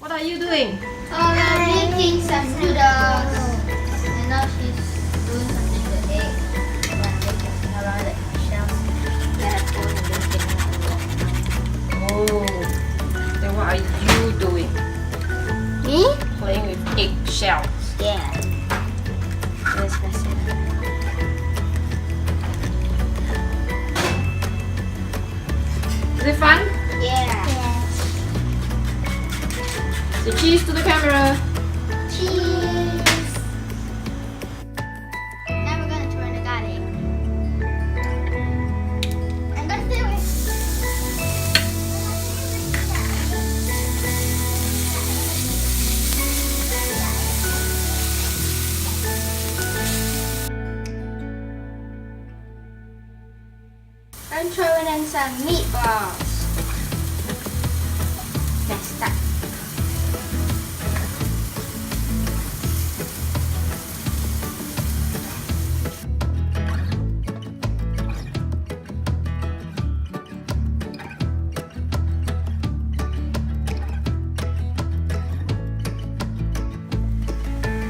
What are you doing? We're making some noodles. And now she's doing something with the egg. We're making around the shells. Oh, then what are you doing? Me? Playing with eggshells. Yeah. Let's mess it up. Is it fun? Yeah. So cheese to the camera. Cheese. Now we're gonna turn the garlic. I'm gonna do it. I'm throwing in some meatballs. Let's start.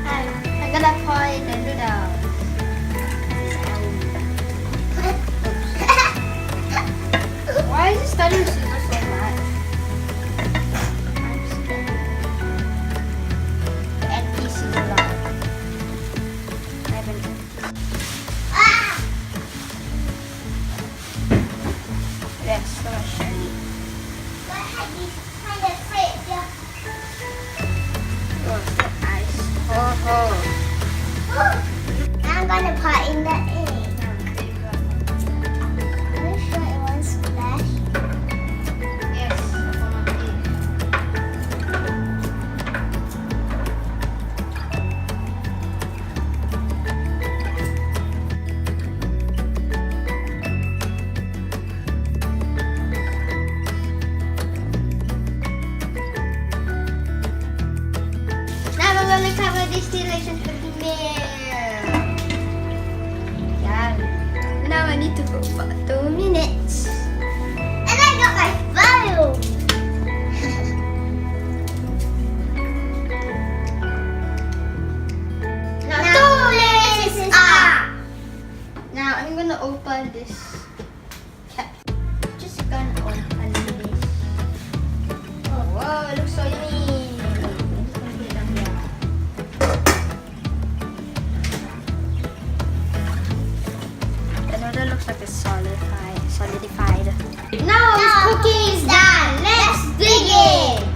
I'm gonna pour in the noodles. Why is it starting to sizzle so much? I'm scared. The empty sizzle. I have an empty. That's so much shiny. Oh, the ice. Oh. I'm gonna put in the egg. Are you sure it won't splash? Yes, from an egg. Now we're gonna cover this delicious with milk. Yan. Now I need to cook for 2 minutes. And I got my phone. Now, Now 2 minutes is up. Now I'm gonna open this cap. Just gonna open this. Oh, wow, it looks so yummy. Just gonna get them here. The noodle looks like it's solidified. Now this cooking is done. Let's begin.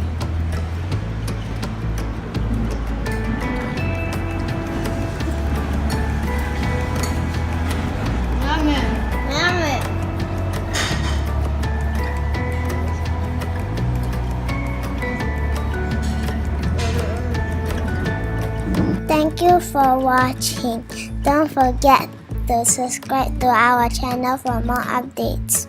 Yummy. Thank you for watching. Don't forget to subscribe to our channel for more updates.